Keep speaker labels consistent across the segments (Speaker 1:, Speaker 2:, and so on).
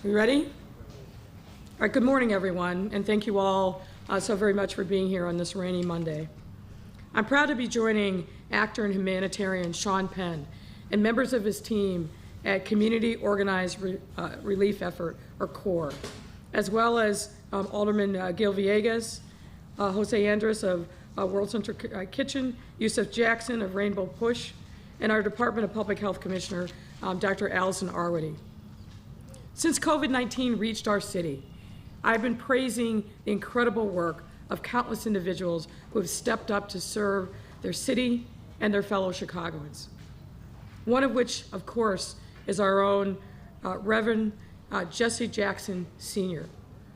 Speaker 1: We ready? All right, good morning, everyone, and thank you all so very much for being here on this rainy Monday. I'm proud to be joining actor and humanitarian Sean Penn and members of his team at Community Organized Relief Effort, or CORE, as well as Alderman Villegas, Jose Andres of World Central Kitchen, Yusef Jackson of Rainbow Push, and our Department of Public Health Commissioner, Dr. Allison Arwady. Since COVID-19 reached our city, I've been praising the incredible work of countless individuals who have stepped up to serve their city and their fellow Chicagoans. One of which, of course, is our own Reverend Yusef Jackson Sr.,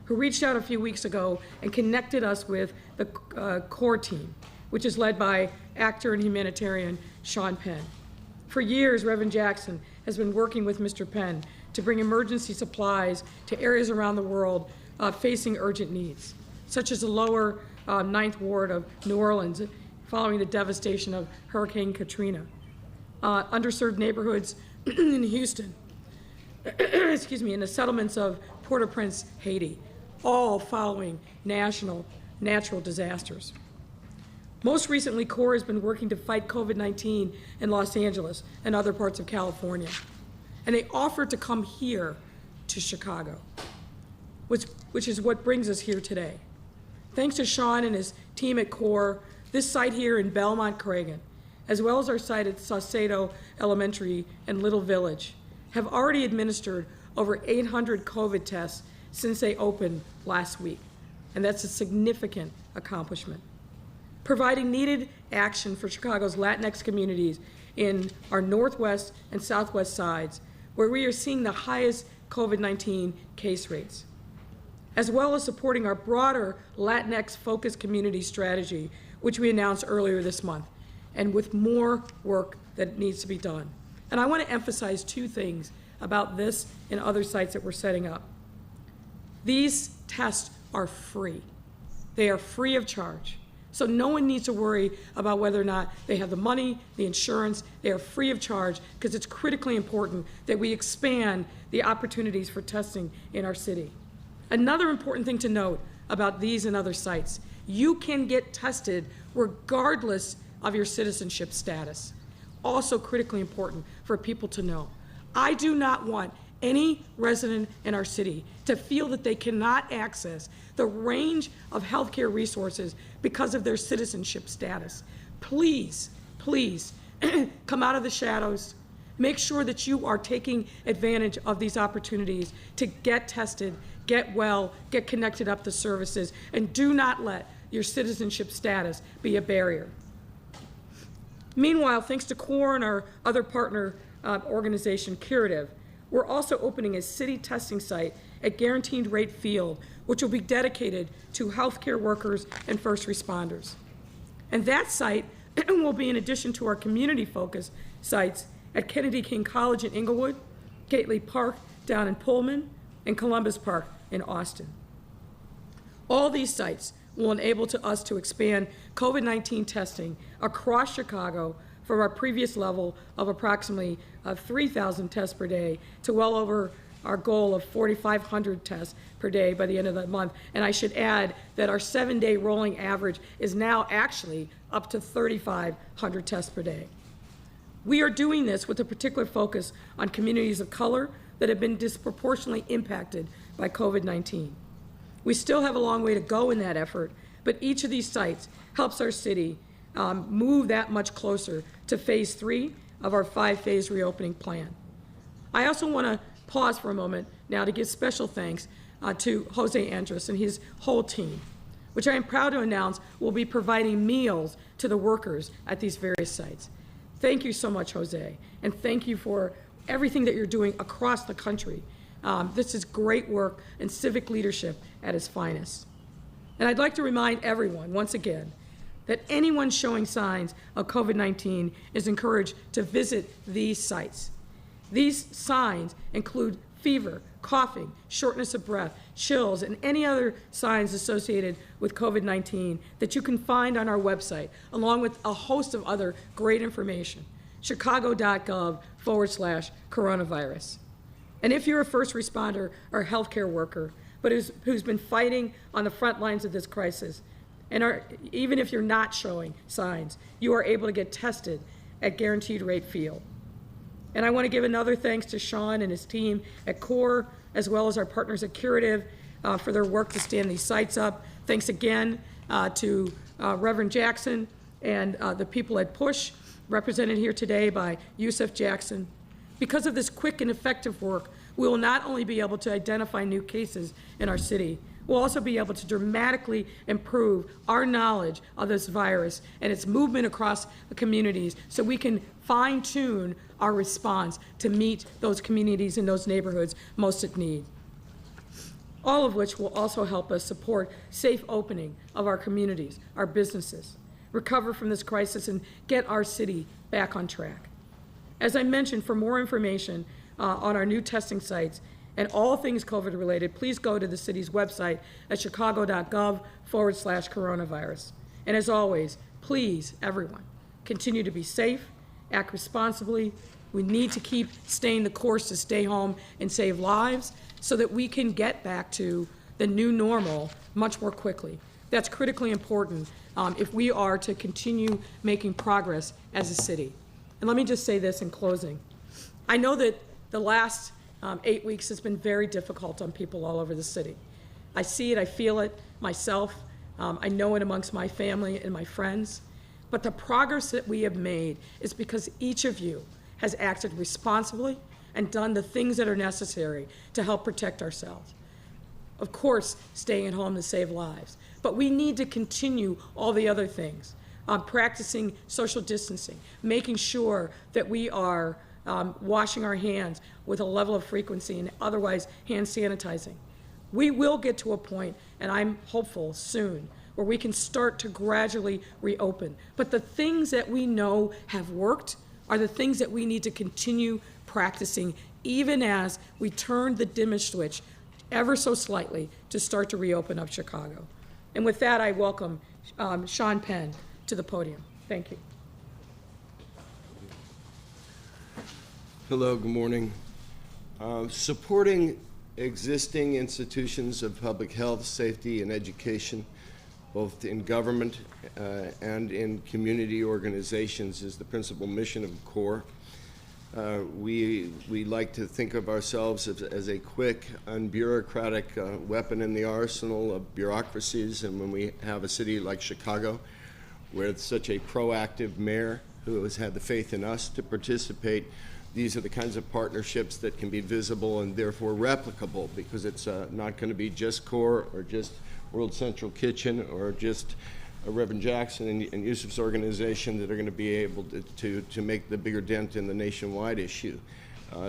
Speaker 1: who reached out a few weeks ago and connected us with the CORE team, which is led by actor and humanitarian Sean Penn. For years, Reverend Jackson has been working with Mr. Penn to bring emergency supplies to areas around the world facing urgent needs, such as the lower 9th Ward of New Orleans following the devastation of Hurricane Katrina, underserved neighborhoods in Houston, excuse me, in the settlements of Port-au-Prince, Haiti, all following national natural disasters. Most recently, CORE has been working to fight COVID-19 in Los Angeles and other parts of California. And they offered to come here to Chicago, which is what brings us here today. Thanks to Sean and his team at CORE, this site here in Belmont-Cragen, as well as our site at Saucedo Elementary and Little Village, have already administered over 800 COVID tests since they opened last week. And that's a significant accomplishment. Providing needed action for Chicago's Latinx communities in our northwest and southwest sides, where we are seeing the highest COVID-19 case rates, as well as supporting our broader Latinx-focused community strategy, which we announced earlier this month, and with more work that needs to be done. And I want to emphasize two things about this and other sites that we're setting up. These tests are free. They are free of charge. So no one needs to worry about whether or not they have the money, the insurance. They are free of charge because it's critically important that we expand the opportunities for testing in our city. Another important thing to note about these and other sites, you can get tested regardless of your citizenship status. Also critically important for people to know. I do not want any resident in our city to feel that they cannot access the range of healthcare resources because of their citizenship status. Please, please, come out of the shadows. Make sure that you are taking advantage of these opportunities to get tested, get well, get connected up to services, and do not let your citizenship status be a barrier. Meanwhile, thanks to CORE and our other partner organization, Curative, we're also opening a city testing site at Guaranteed Rate Field, which will be dedicated to healthcare workers and first responders. And that site will be in addition to our community-focused sites at Kennedy King College in Inglewood, Gately Park down in Pullman, and Columbus Park in Austin. All these sites will enable us to expand COVID-19 testing across Chicago from our previous level of approximately 3,000 tests per day to well over our goal of 4,500 tests per day by the end of the month. And I should add that our 7-day rolling average is now actually up to 3,500 tests per day. We are doing this with a particular focus on communities of color that have been disproportionately impacted by COVID-19. We still have a long way to go in that effort, but each of these sites helps our city move that much closer to phase 3 of our 5-phase reopening plan. I also want to pause for a moment now to give special thanks to Jose Andres and his whole team, which I am proud to announce will be providing meals to the workers at these various sites. Thank you so much, Jose, and thank you for everything that you're doing across the country. This is great work and civic leadership at its finest. And I'd like to remind everyone, once again, that anyone showing signs of COVID-19 is encouraged to visit these sites. These signs include fever, coughing, shortness of breath, chills, and any other signs associated with COVID-19 that you can find on our website, along with a host of other great information, chicago.gov/coronavirus. And if you're a first responder or a healthcare worker, but who's been fighting on the front lines of this crisis, and even if you're not showing signs, you are able to get tested at guaranteed rate field. And I want to give another thanks to Sean and his team at CORE, as well as our partners at Curative, for their work to stand these sites up. Thanks again to Reverend Jackson and the people at PUSH, represented here today by Yusef Jackson. Because of this quick and effective work, we will not only be able to identify new cases in our city, we'll also be able to dramatically improve our knowledge of this virus and its movement across the communities so we can fine-tune our response to meet those communities and those neighborhoods most in need. All of which will also help us support safe opening of our communities, our businesses, recover from this crisis, and get our city back on track. As I mentioned, for more information on our new testing sites and all things COVID-related, please go to the city's website at chicago.gov/coronavirus. And as always, please, everyone, continue to be safe, act responsibly. We need to keep staying the course to stay home and save lives so that we can get back to the new normal much more quickly. That's critically important if we are to continue making progress as a city. And let me just say this in closing. I know that the last 8 weeks has been very difficult on people all over the city. I see it, I feel it myself. I know it amongst my family and my friends. But the progress that we have made is because each of you has acted responsibly and done the things that are necessary to help protect ourselves. Of course, staying at home to save lives. But we need to continue all the other things. Practicing social distancing, making sure that we are washing our hands with a level of frequency and otherwise hand sanitizing. We will get to a point, and I'm hopeful soon, where we can start to gradually reopen. But the things that we know have worked are the things that we need to continue practicing, even as we turn the dimmer switch ever so slightly to start to reopen up Chicago. And with that, I welcome Sean Penn to the podium. Thank you.
Speaker 2: Hello, good morning. Supporting existing institutions of public health, safety, and education, both in government and in community organizations, is the principal mission of CORE. We like to think of ourselves as a quick, unbureaucratic weapon in the arsenal of bureaucracies, and when we have a city like Chicago, where it's such a proactive mayor who has had the faith in us to participate, these are the kinds of partnerships that can be visible and therefore replicable, because it's not going to be just CORE or just World Central Kitchen or just Reverend Jackson and Yusef's organization that are going to be able to make the bigger dent in the nationwide issue.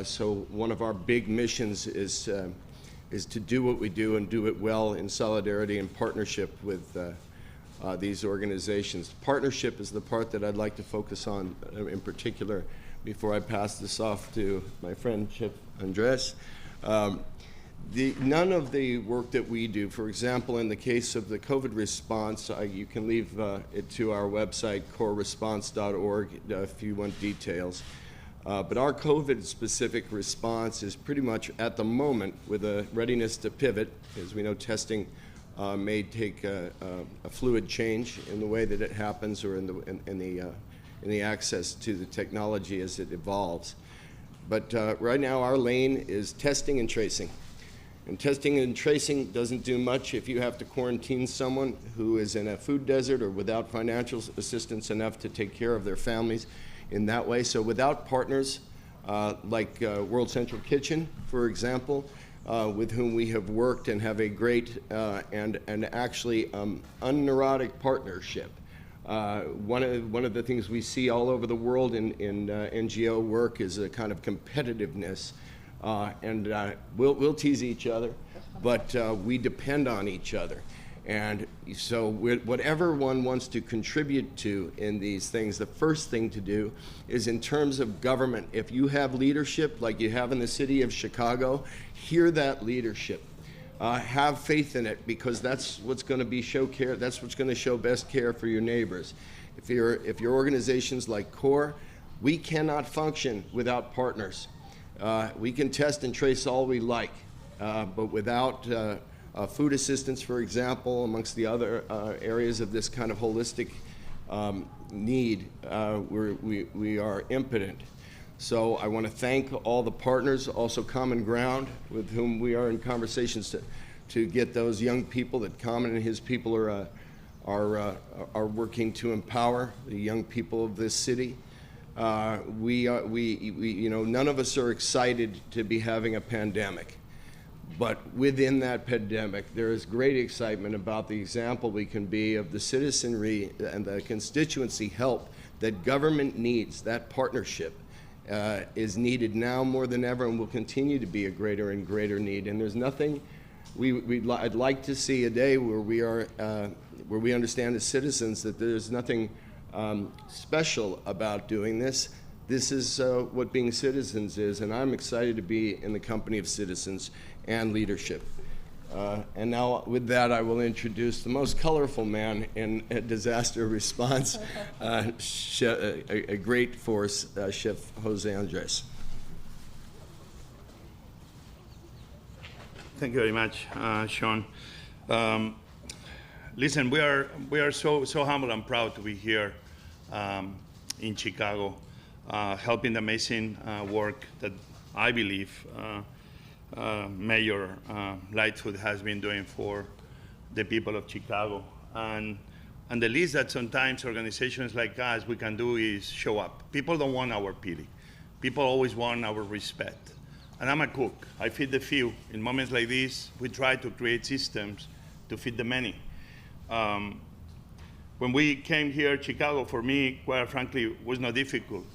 Speaker 2: So one of our big missions is to do what we do and do it well in solidarity and partnership with these organizations. Partnership is the part that I'd like to focus on in particular before I pass this off to my friend Chip Andres. None of the work that we do, for example, in the case of the COVID response, you can leave it to our website, coreresponse.org, if you want details. But our COVID-specific response is pretty much at the moment with a readiness to pivot. As we know, testing may take a fluid change in the way that it happens or in the access to the technology as it evolves. But right now, our lane is testing and tracing. And testing and tracing doesn't do much if you have to quarantine someone who is in a food desert or without financial assistance enough to take care of their families in that way. So without partners like World Central Kitchen, for example, with whom we have worked and have a great and actually unneurotic partnership. One of the things we see all over the world in NGO work is a kind of competitiveness. We'll tease each other, but we depend on each other. And so whatever one wants to contribute to in these things, the first thing to do is in terms of government. If you have leadership like you have in the city of Chicago, hear that leadership. Have faith in it, because that's what's going to show care. That's what's going to show best care for your neighbors. If your organizations like CORE, we cannot function without partners. We can test and trace all we like, but without food assistance, for example, amongst the other areas of this kind of holistic need, we are impotent. So I want to thank all the partners, also Common Ground, with whom we are in conversations to get those young people that Common and his people are working to empower the young people of this city. None of us are excited to be having a pandemic. But within that pandemic, there is great excitement about the example we can be of the citizenry and the constituency help that government needs. That partnership is needed now more than ever and will continue to be a greater and greater need. And there's nothing I'd like to see a day where we understand as citizens that there's nothing special about doing this. This is what being citizens is, and I'm excited to be in the company of citizens and leadership. And now, with that, I will introduce the most colorful man in disaster response, a great force, Chef Jose Andres.
Speaker 3: Thank you very much, Sean. Listen, we are so humble and proud to be here in Chicago, helping the amazing work that I believe Mayor Lightfoot has been doing for the people of Chicago. And the least that sometimes organizations like us we can do is show up. People don't want our pity. People always want our respect. And I'm a cook. I feed the few. In moments like this, we try to create systems to feed the many. When we came here, Chicago, for me, quite frankly, was not difficult,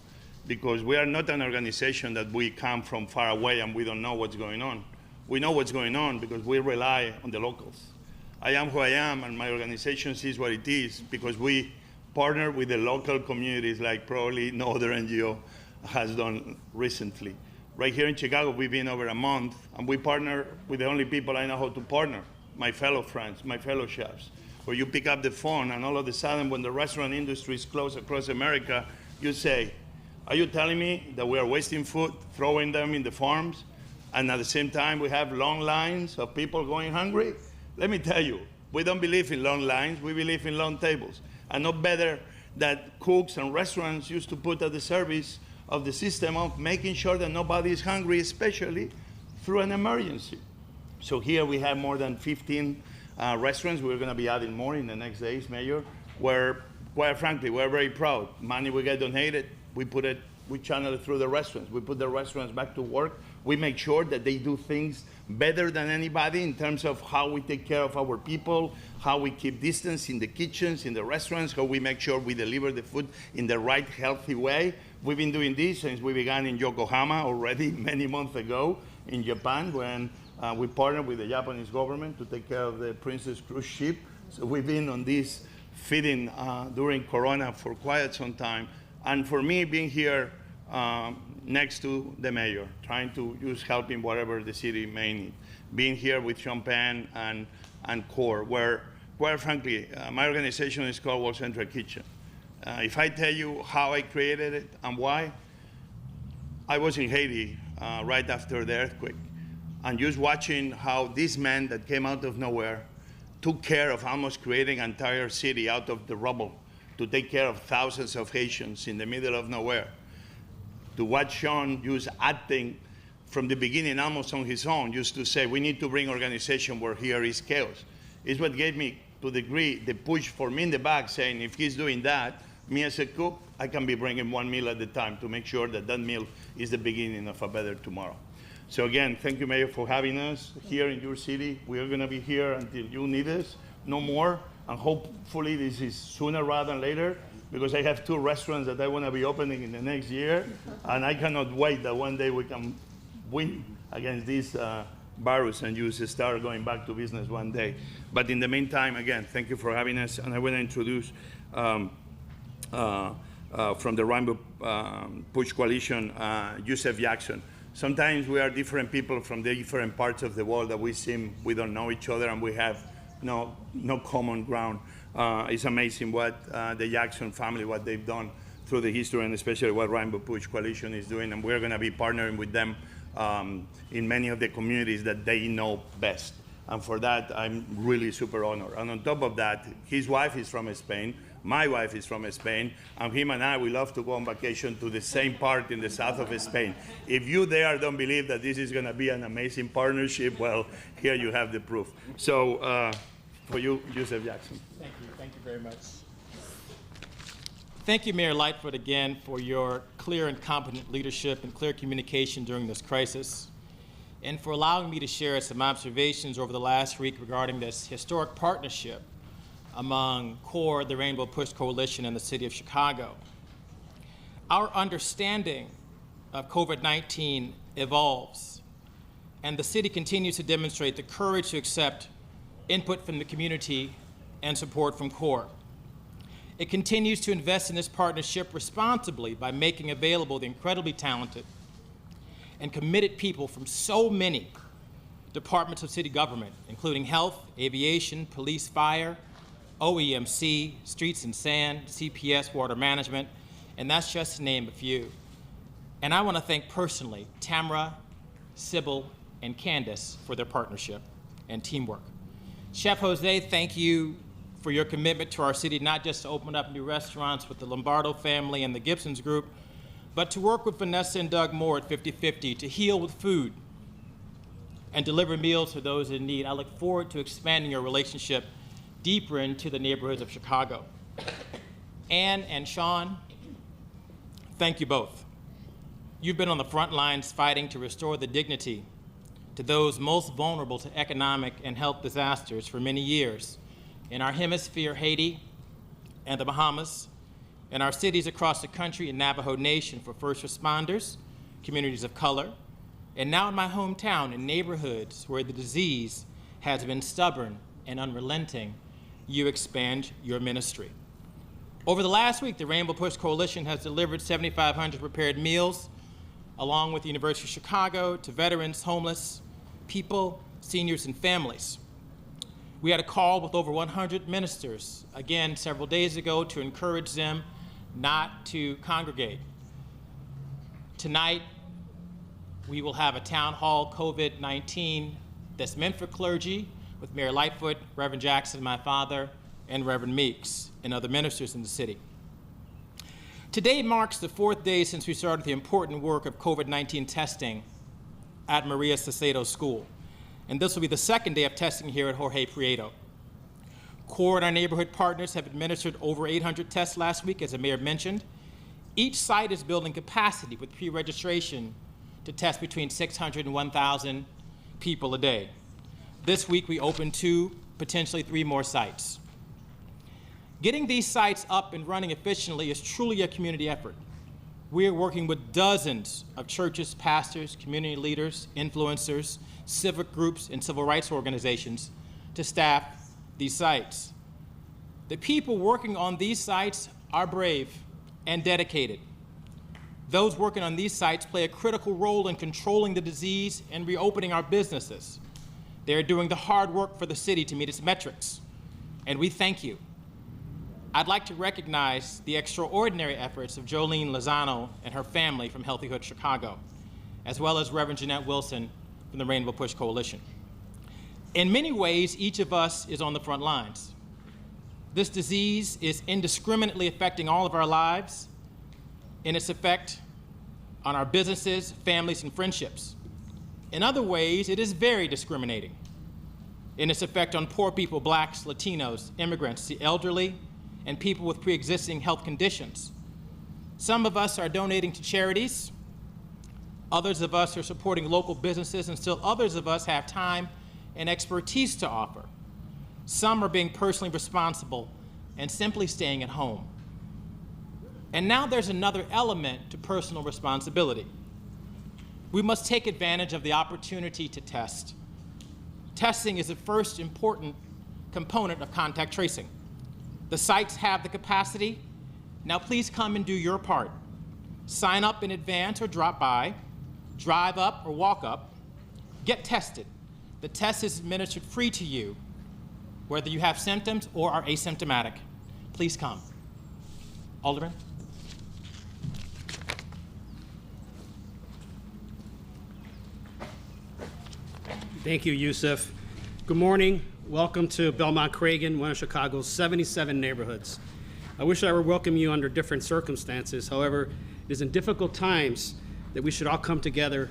Speaker 3: because we are not an organization that we come from far away and we don't know what's going on. We know what's going on because we rely on the locals. I am who I am, and my organization is what it is because we partner with the local communities like probably no other NGO has done recently. Right here in Chicago, we've been over a month, and we partner with the only people I know how to partner, my fellow friends, my fellow chefs, where you pick up the phone, and all of a sudden, when the restaurant industry is closed across America, you say, are you telling me that we are wasting food, throwing them in the farms, and at the same time, we have long lines of people going hungry? Let me tell you, we don't believe in long lines, we believe in long tables. And no better that cooks and restaurants used to put at the service of the system of making sure that nobody is hungry, especially through an emergency. So here we have more than 15 restaurants. We're going to be adding more in the next days, Mayor, where, quite frankly, we're very proud. Money we get donated, we channel it through the restaurants. We put the restaurants back to work. We make sure that they do things better than anybody in terms of how we take care of our people, how we keep distance in the kitchens, in the restaurants, how we make sure we deliver the food in the right, healthy way. We've been doing this since we began in Yokohama already many months ago in Japan when we partnered with the Japanese government to take care of the Princess cruise ship. So we've been on this feeding during Corona for quite some time. And for me, being here next to the mayor, trying to use helping whatever the city may need, being here with Sean Penn and CORE, where, quite frankly, my organization is called World Central Kitchen. If I tell you how I created it and why, I was in Haiti right after the earthquake, and just watching how this man that came out of nowhere took care of almost creating an entire city out of the rubble to take care of thousands of Haitians in the middle of nowhere. To watch Sean just acting from the beginning almost on his own, just to say, we need to bring organization where here is chaos, is what gave me, to the degree, the push for me in the back, saying if he's doing that, me as a cook, I can be bringing one meal at a time to make sure that that meal is the beginning of a better tomorrow. So again, thank you, Mayor, for having us here in your city. We are gonna be here until you need us, no more, and hopefully this is sooner rather than later, because I have 2 restaurants that I wanna be opening in the next year, and I cannot wait that one day we can win against this virus and you start going back to business one day. But in the meantime, again, thank you for having us, and I wanna introduce from the Rainbow Push Coalition, Yusef Jackson. Sometimes we are different people from the different parts of the world that we don't know each other and we have no common ground. It's amazing what the Jackson family, what they've done through the history, and especially what Rainbow Push Coalition is doing, and we're gonna be partnering with them in many of the communities that they know best. And for that, I'm really super honored. And on top of that, his wife is from Spain, my wife is from Spain, and him and I, we love to go on vacation to the same part in the south of Spain. If you there don't believe that this is gonna be an amazing partnership, well, here you have the proof. So for you, Yusef Jackson.
Speaker 4: Thank you very much. Thank you, Mayor Lightfoot, again, for your clear and competent leadership and clear communication during this crisis, and for allowing me to share some observations over the last week regarding this historic partnership among CORE, the Rainbow Push Coalition, and the City of Chicago. Our understanding of COVID-19 evolves, and the city continues to demonstrate the courage to accept input from the community and support from CORE. It continues to invest in this partnership responsibly by making available the incredibly talented and committed people from so many departments of city government, including health, aviation, police, fire, OEMC, streets and sand, CPS, water management, and that's just to name a few. And I want to thank personally Tamara, Sybil, and Candace for their partnership and teamwork. Chef Jose, thank you for your commitment to our city, not just to open up new restaurants with the Lombardo family and the Gibsons group, but to work with Vanessa and Doug Moore at 50/50 to heal with food and deliver meals to those in need. I look forward to expanding your relationship deeper into the neighborhoods of Chicago. Ann and Sean, thank you both. You've been on the front lines fighting to restore the dignity to those most vulnerable to economic and health disasters for many years in our hemisphere, Haiti and the Bahamas, in our cities across the country in Navajo Nation for first responders, communities of color, and now in my hometown in neighborhoods where the disease has been stubborn and unrelenting, you expand your ministry. Over the last week, the Rainbow Push Coalition has delivered 7,500 prepared meals, along with the University of Chicago, to veterans, homeless people, seniors, and families. We had a call with over 100 ministers, again, several days ago, to encourage them not to congregate. Tonight, we will have a town hall COVID-19 that's meant for clergy with Mayor Lightfoot, Reverend Jackson, my father, and Reverend Meeks, and other ministers in the city. Today marks the 4th day since we started the important work of COVID-19 testing at Maria Salcedo School. And this will be the 2nd day of testing here at Jorge Prieto. CORE and our neighborhood partners have administered over 800 tests last week, as the mayor mentioned. Each site is building capacity with pre-registration to test between 600 and 1,000 people a day. This week we opened 2, potentially 3 more sites. Getting these sites up and running efficiently is truly a community effort. We are working with dozens of churches, pastors, community leaders, influencers, civic groups, and civil rights organizations to staff these sites. The people working on these sites are brave and dedicated. Those working on these sites play a critical role in controlling the disease and reopening our businesses. They are doing the hard work for the city to meet its metrics, and we thank you. I'd like to recognize the extraordinary efforts of Jolene Lozano and her family from Healthyhood Chicago, as well as Reverend Jeanette Wilson from the Rainbow Push Coalition. In many ways, each of us is on the front lines. This disease is indiscriminately affecting all of our lives in its effect on our businesses, families, and friendships. In other ways, it is very discriminating in its effect on poor people, blacks, Latinos, immigrants, the elderly, and people with pre-existing health conditions. Some of us are donating to charities, others of us are supporting local businesses, and still others of us have time and expertise to offer. Some are being personally responsible and simply staying at home. And now there's another element to personal responsibility. We must take advantage of the opportunity to test. Testing is the first important component of contact tracing. The sites have the capacity. Now please come and do your part. Sign up in advance or drop by, drive up or walk up, get tested. The test is administered free to you, whether you have symptoms or are asymptomatic. Please come. Alderman?
Speaker 5: Thank you, Yusef. Good morning. Welcome to Belmont-Cragen, one of Chicago's 77 neighborhoods. I wish I would welcome you under different circumstances. However, it is in difficult times that we should all come together.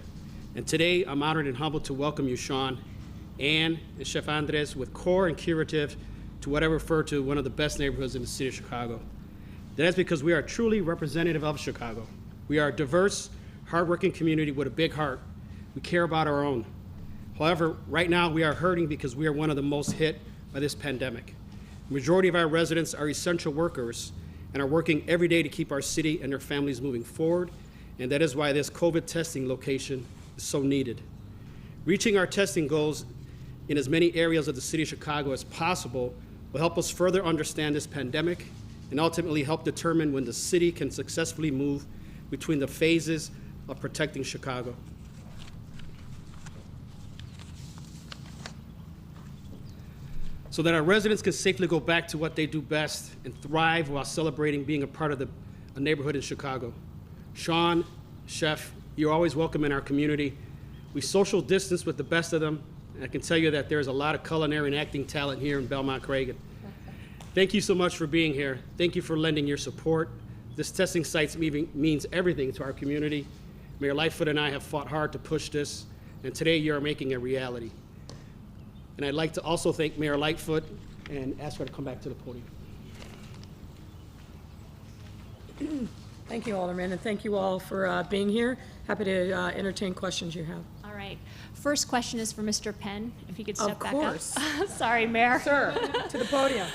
Speaker 5: And today, I'm honored and humbled to welcome you, Sean, Ann, and Chef Andres, with core and curative to what I refer to one of the best neighborhoods in the city of Chicago. That is because we are truly representative of Chicago. We are a diverse, hardworking community with a big heart. We care about our own. However, right now we are hurting because we are one of the most hit by this pandemic. The majority of our residents are essential workers and are working every day to keep our city and their families moving forward, and that is why this COVID testing location is so needed. Reaching our testing goals in as many areas of the city of Chicago as possible will help us further understand this pandemic and ultimately help determine when the city can successfully move between the phases of protecting Chicago. So that our residents can safely go back to what they do best and thrive while celebrating being a part of a neighborhood in Chicago. Sean, Chef, you're always welcome in our community. We social distance with the best of them, and I can tell you that there's a lot of culinary and acting talent here in Belmont-Cragen. Thank you so much for being here. Thank you for lending your support. This testing site means everything to our community. Mayor Lightfoot and I have fought hard to push this, and today you're making a reality. And I'd like to also thank Mayor Lightfoot and ask her to come back to the podium.
Speaker 1: Thank you, Alderman, and thank you all for being here. Happy to entertain questions you have.
Speaker 6: All right. First question is for Mr. Penn, if he could step back up.
Speaker 1: Of course.
Speaker 6: Sorry, Mayor.
Speaker 1: Sir, to the podium.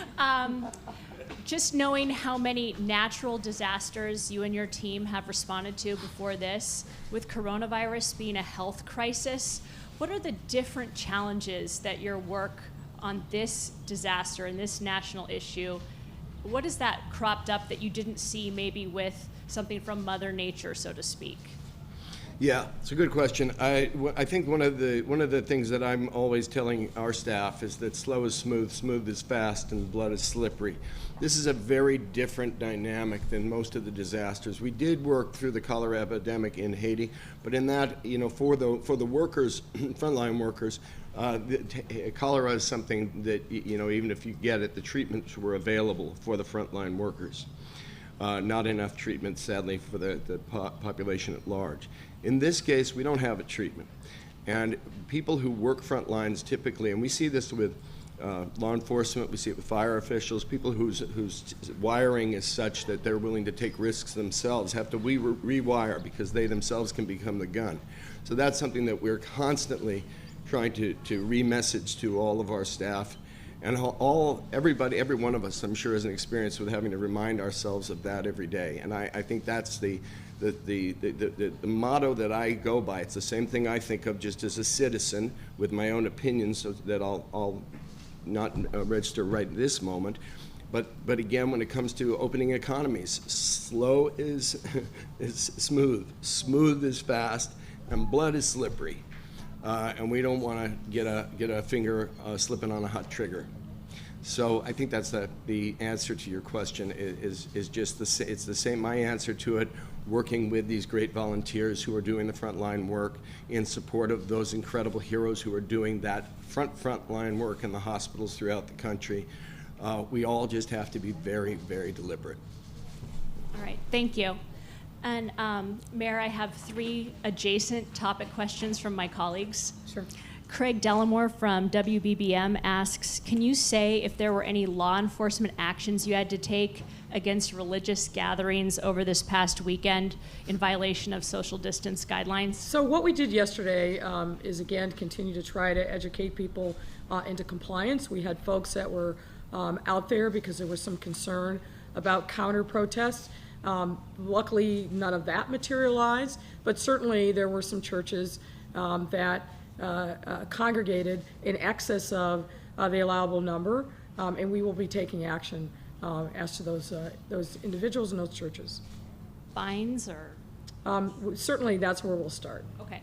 Speaker 6: Just knowing how many natural disasters you and your team have responded to before this, with coronavirus being a health crisis, what are the different challenges that your work on this disaster and this national issue, what is that cropped up that you didn't see maybe with something from Mother Nature, so to speak?
Speaker 2: Yeah, it's a good question. I think one of the things that I'm always telling our staff is that slow is smooth, smooth is fast, and blood is slippery. This is a very different dynamic than most of the disasters. We did work through the cholera epidemic in Haiti, but in that, for the workers, frontline workers, cholera is something that, even if you get it, the treatments were available for the frontline workers. Not enough treatment, sadly, for the population at large. In this case, we don't have a treatment. And people who work front lines typically, and we see this with law enforcement, we see it with fire officials, people whose wiring is such that they're willing to take risks themselves, have to rewire because they themselves can become the gun. So that's something that we're constantly trying to re-message to all of our staff. And every one of us, I'm sure, has an experience with having to remind ourselves of that every day. And I think that's the motto that I go by. It's the same thing I think of just as a citizen with my own opinions, so that I'll not register right this moment. But again, when it comes to opening economies, slow is smooth, smooth is fast, and blood is slippery. And we don't want to get a finger slipping on a hot trigger. So I think that's the answer to your question is just it's the same. My answer to it, working with these great volunteers who are doing the frontline work in support of those incredible heroes who are doing that frontline work in the hospitals throughout the country. We all just have to be very, very deliberate.
Speaker 6: All right, thank you. And Mayor, I have 3 adjacent topic questions from my colleagues.
Speaker 1: Sure.
Speaker 6: Craig Dellamore from WBBM asks, can you say if there were any law enforcement actions you had to take against religious gatherings over this past weekend in violation of social distance guidelines?
Speaker 1: So what we did yesterday is, again, continue to try to educate people into compliance. We had folks that were out there because there was some concern about counter-protests. Luckily, none of that materialized, but certainly there were some churches that congregated in excess of the allowable number, and we will be taking action as to those individuals and those churches.
Speaker 6: Fines or?
Speaker 1: Certainly, that's where we'll start.
Speaker 6: Okay.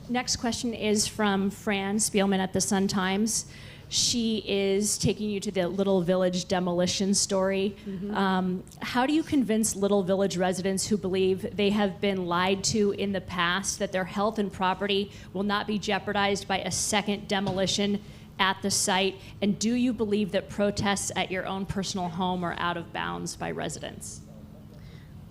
Speaker 6: Next question is from Fran Spielman at the Sun-Times. She is taking you to the Little Village demolition story. How do you convince Little Village residents who believe they have been lied to in the past that their health and property will not be jeopardized by a second demolition at the site? And do you believe that protests at your own personal home are out of bounds by residents?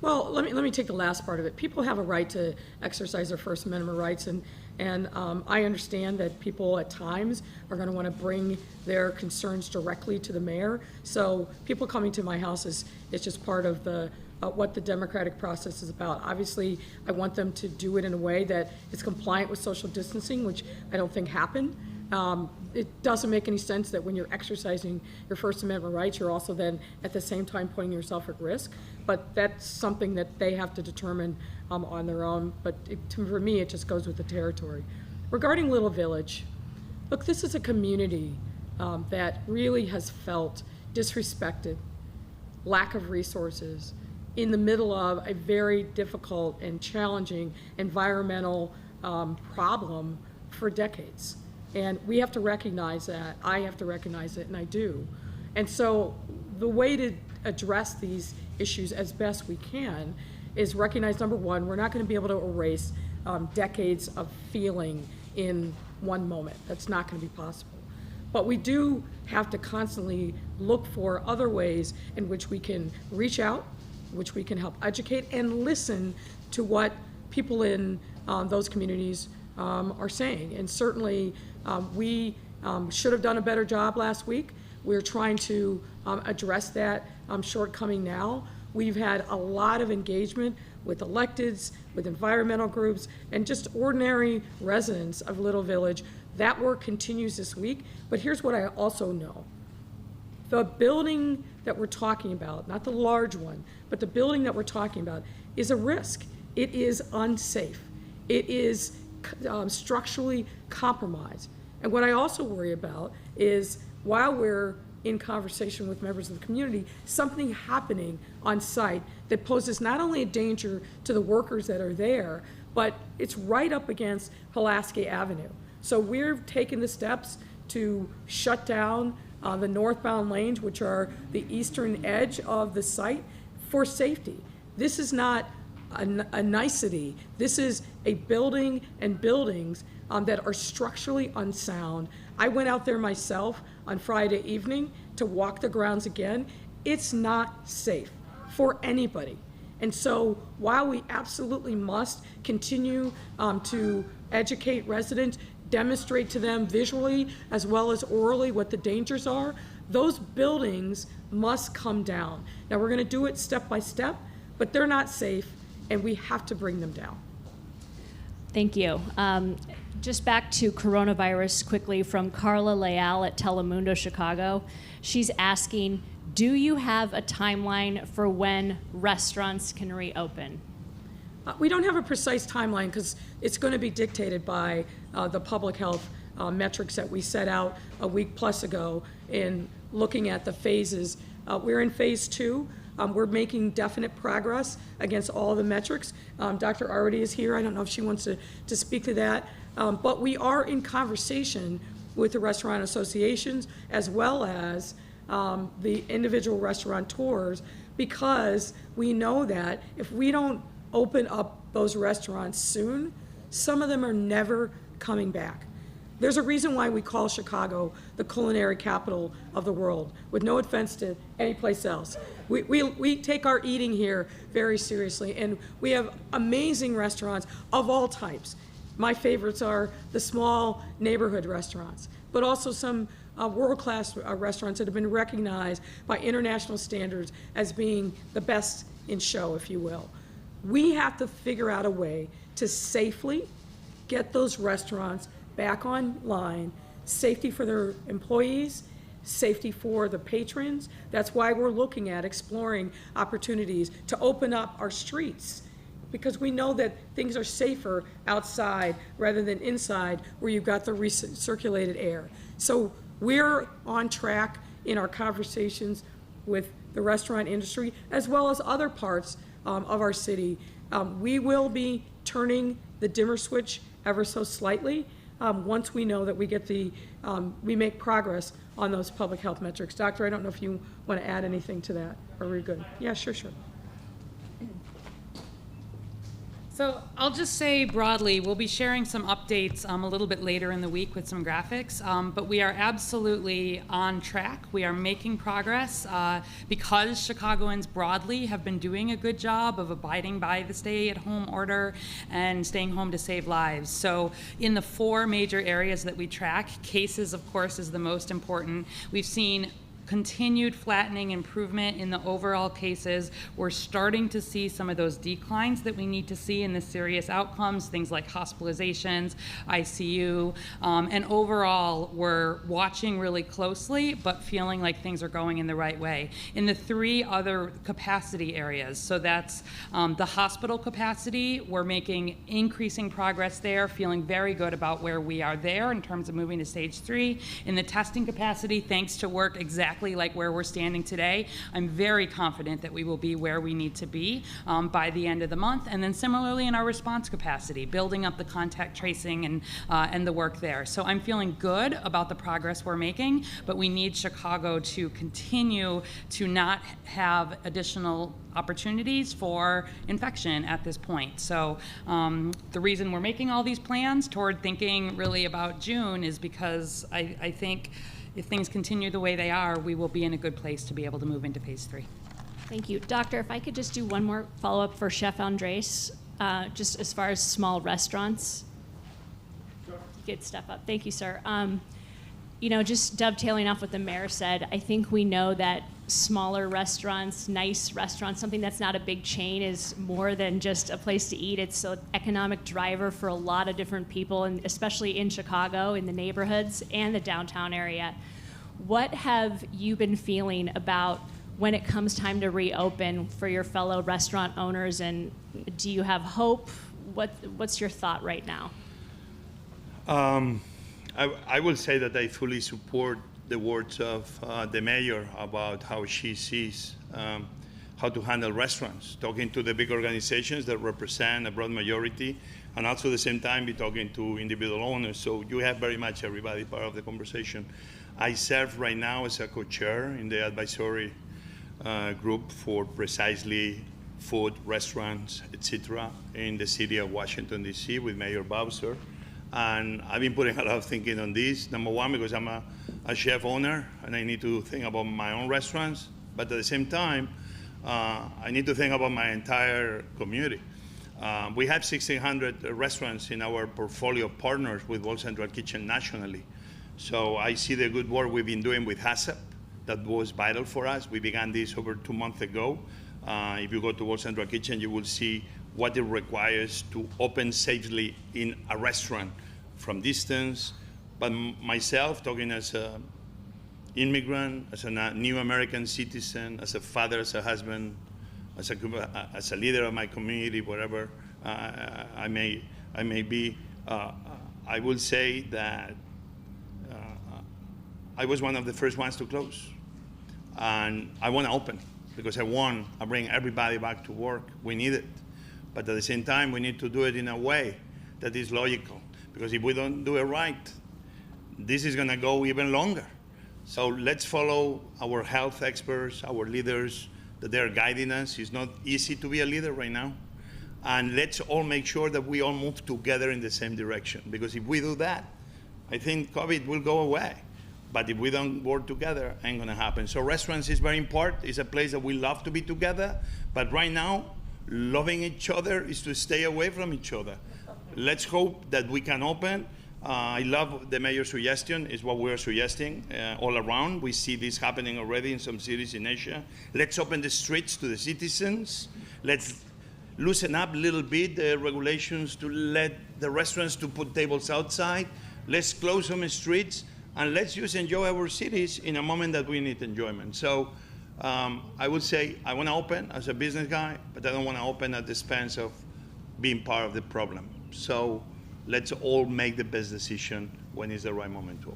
Speaker 1: Well, let me take the last part of it. People have a right to exercise their First Amendment rights, and I understand that people at times are going to want to bring their concerns directly to the mayor. So people coming to my house is just part of the what the democratic process is about. Obviously, I want them to do it in a way that is compliant with social distancing, which I don't think happened. It doesn't make any sense that when you're exercising your First Amendment rights, you're also then at the same time putting yourself at risk. But that's something that they have to determine on their own. But for me, it just goes with the territory. Regarding Little Village, look, this is a community that really has felt disrespected, lack of resources, in the middle of a very difficult and challenging environmental problem for decades. And we have to recognize that. I have to recognize it, and I do. And so the way to address these issues as best we can is recognize, number one, we're not going to be able to erase decades of feeling in one moment. That's not going to be possible. But we do have to constantly look for other ways in which we can reach out, which we can help educate, and listen to what people in those communities are saying. And certainly we should have done a better job last week. We're trying to address that shortcoming now. We've had a lot of engagement with electeds, with environmental groups, and just ordinary residents of Little Village. That work continues this week. But here's what I also know. The building that we're talking about, not the large one, but the building that we're talking about is a risk. It is unsafe. It is structurally compromised. And what I also worry about is, while we're in conversation with members of the community, something happening on site that poses not only a danger to the workers that are there, but it's right up against Pulaski Avenue. So we're taking the steps to shut down the northbound lanes, which are the eastern edge of the site, for safety. This is not a nicety. This is a building and buildings that are structurally unsound. I went out there myself on Friday evening to walk the grounds again. It's not safe for anybody. And so while we absolutely must continue to educate residents, demonstrate to them visually as well as orally what the dangers are, those buildings must come down. Now, we're going to do it step by step, but they're not safe, and we have to bring them down.
Speaker 6: Thank you. Just back to coronavirus quickly from Carla Leal at Telemundo Chicago. She's asking, do you have a timeline for when restaurants can reopen?
Speaker 1: We don't have a precise timeline because it's going to be dictated by the public health metrics that we set out a week plus ago in looking at the phases. We're in phase 2. We're making definite progress against all the metrics. Dr. Arwady is here. I don't know if she wants to speak to that. But we are in conversation with the restaurant associations as well as the individual restaurateurs, because we know that if we don't open up those restaurants soon, some of them are never coming back. There's a reason why we call Chicago the culinary capital of the world, with no offense to any place else. We take our eating here very seriously, and we have amazing restaurants of all types. My favorites are the small neighborhood restaurants, but also some world-class restaurants that have been recognized by international standards as being the best in show, if you will. We have to figure out a way to safely get those restaurants back online, safety for their employees, safety for the patrons. That's why we're looking at exploring opportunities to open up our streets, because we know that things are safer outside rather than inside where you've got the recirculated air. So we're on track in our conversations with the restaurant industry as well as other parts of our city. We will be turning the dimmer switch ever so slightly, once we know that we get we make progress on those public health metrics. Doctor, I don't know if you want to add anything to that, or are we good? Yeah, sure.
Speaker 7: So I'll just say broadly, we'll be sharing some updates a little bit later in the week with some graphics, but we are absolutely on track. We are making progress because Chicagoans broadly have been doing a good job of abiding by the stay-at-home order and staying home to save lives. So in the 4 major areas that we track, cases, of course, is the most important. We've seen continued flattening improvement in the overall cases. We're starting to see some of those declines that we need to see in the serious outcomes, things like hospitalizations, ICU, and overall we're watching really closely but feeling like things are going in the right way. In the 3 other capacity areas, so that's the hospital capacity, we're making increasing progress there, feeling very good about where we are there in terms of moving to stage 3. In the testing capacity, thanks to work exactly like where we're standing today, I'm very confident that we will be where we need to be by the end of the month. And then similarly in our response capacity, building up the contact tracing and the work there. So I'm feeling good about the progress we're making, but we need Chicago to continue to not have additional opportunities for infection at this point. So the reason we're making all these plans toward thinking really about June is because I think if things continue the way they are, we will be in a good place to be able to move into phase 3.
Speaker 6: Thank you. Doctor, if I could just do one more follow-up for Chef Andres, just as far as small restaurants. Sure. Good step up. Thank you, sir. Just dovetailing off what the mayor said, I think we know that smaller restaurants, nice restaurants, something that's not a big chain is more than just a place to eat. It's an economic driver for a lot of different people, and especially in Chicago, in the neighborhoods and the downtown area. What have you been feeling about when it comes time to reopen for your fellow restaurant owners, and do you have hope? What's your thought right now?
Speaker 3: I will say that I fully support the words of the mayor about how she sees how to handle restaurants, talking to the big organizations that represent a broad majority, and also at the same time be talking to individual owners. So you have very much everybody part of the conversation. I serve right now as a co-chair in the advisory group for precisely food, restaurants, etc. in the city of Washington, D.C. with Mayor Bowser. And I've been putting a lot of thinking on this. Number one, because I'm a chef owner and I need to think about my own restaurants. But at the same time, I need to think about my entire community. We have 1,600 restaurants in our portfolio of partners with World Central Kitchen nationally. So I see the good work we've been doing with HACCP. That was vital for us. We began this over 2 months ago. If you go to World Central Kitchen, you will see what it requires to open safely in a restaurant from distance. But myself, talking as an immigrant, as a new American citizen, as a father, as a husband, as a leader of my community, whatever I may be, I will say that I was one of the first ones to close. And I want to open because I bring everybody back to work. We need it. But at the same time, we need to do it in a way that is logical. Because if we don't do it right, this is going to go even longer. So let's follow our health experts, our leaders, that they're guiding us. It's not easy to be a leader right now. And let's all make sure that we all move together in the same direction. Because if we do that, I think COVID will go away. But if we don't work together, it ain't going to happen. So restaurants is very important. It's a place that we love to be together. But right now, loving each other is to stay away from each other. Let's hope that we can open. I love the mayor's suggestion, is what we're suggesting all around. We see this happening already in some cities in Asia. Let's open the streets to the citizens. Let's loosen up a little bit the regulations to let the restaurants to put tables outside. Let's close some streets, and let's just enjoy our cities in a moment that we need enjoyment. So I would say I want to open as a business guy, but I don't want to open at the expense of being part of the problem. So let's all make the best decision when it's the right moment to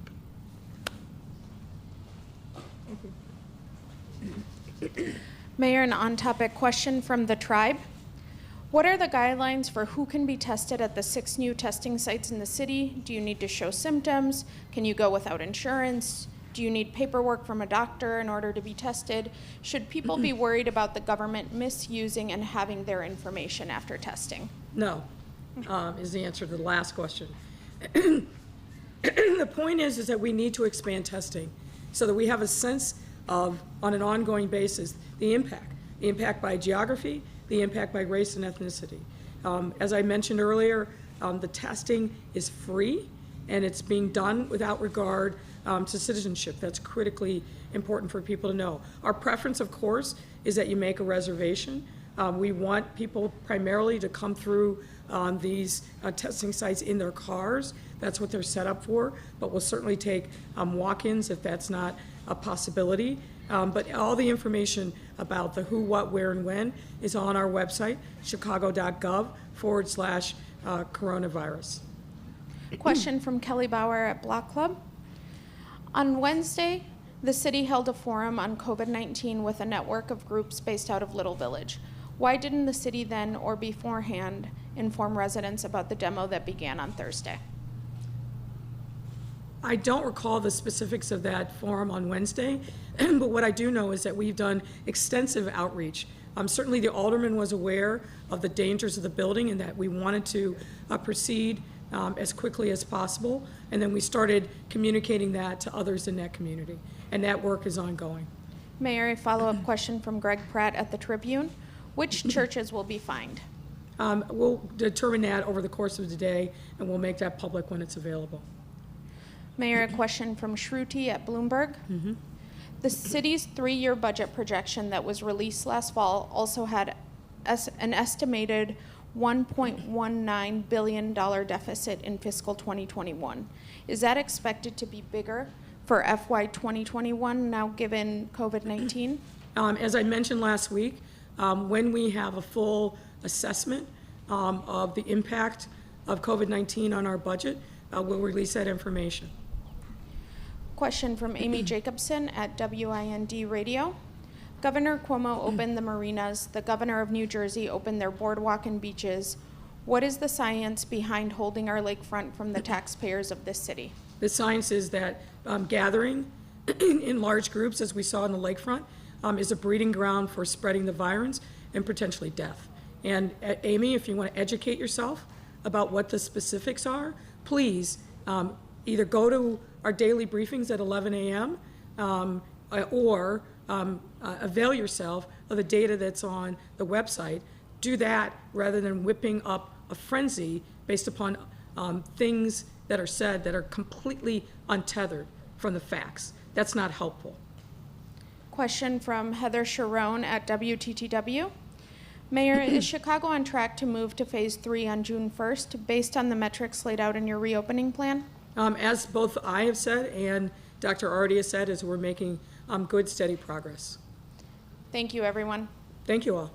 Speaker 3: open.
Speaker 8: Mayor, an on-topic question from the tribe. What are the guidelines for who can be tested at the 6 new testing sites in the city? Do you need to show symptoms? Can you go without insurance? Do you need paperwork from a doctor in order to be tested? Should people be worried about the government misusing and having their information after testing?
Speaker 1: No, is the answer to the last question. The point is that we need to expand testing so that we have a sense of, on an ongoing basis, the impact by geography, the impact by race and ethnicity. As I mentioned earlier, the testing is free and it's being done without regard to citizenship. That's critically important for people to know. Our preference, of course, is that you make a reservation. We want people primarily to come through these testing sites in their cars. That's what they're set up for, but we'll certainly take walk-ins if that's not a possibility. But all the information about the who, what, where, and when is on our website, chicago.gov/coronavirus.
Speaker 8: Question from Kelly Bauer at Block Club. On Wednesday, the city held a forum on COVID-19 with a network of groups based out of Little Village. Why didn't the city then or beforehand inform residents about the demo that began on Thursday?
Speaker 1: I don't recall the specifics of that forum on Wednesday, but what I do know is that we've done extensive outreach. Certainly the alderman was aware of the dangers of the building and that we wanted to proceed as quickly as possible, and then we started communicating that to others in that community, and that work is ongoing.
Speaker 8: Mayor, a follow-up question from Greg Pratt at the Tribune. Which churches will be fined?
Speaker 1: We'll determine that over the course of the day, and we'll make that public when it's available.
Speaker 8: Mayor, a question from Shruti at Bloomberg. The city's 3-year budget projection that was released last fall also had an estimated $1.19 billion deficit in fiscal 2021. Is that expected to be bigger for FY 2021 now given COVID-19?
Speaker 1: As I mentioned last week, when we have a full assessment of the impact of COVID-19 on our budget, we'll release that information.
Speaker 8: Question from Amy Jacobson at WIND Radio. Governor Cuomo opened the marinas. The governor of New Jersey opened their boardwalk and beaches. What is the science behind holding our lakefront from the taxpayers of this city?
Speaker 1: The science is that gathering in large groups, as we saw in the lakefront, is a breeding ground for spreading the virus and potentially death. And Amy, if you want to educate yourself about what the specifics are, please either go to our daily briefings at 11 a.m. Or avail yourself of the data that's on the website. Do that rather than whipping up a frenzy based upon things that are said that are completely untethered from the facts. That's not helpful.
Speaker 8: Question from Heather Sharon at WTTW. Mayor, is Chicago on track to move to phase 3 on June 1st based on the metrics laid out in your reopening plan?
Speaker 1: As both I have said and Dr. Artie has said, is we're making good, steady progress.
Speaker 8: Thank you, everyone.
Speaker 1: Thank you all.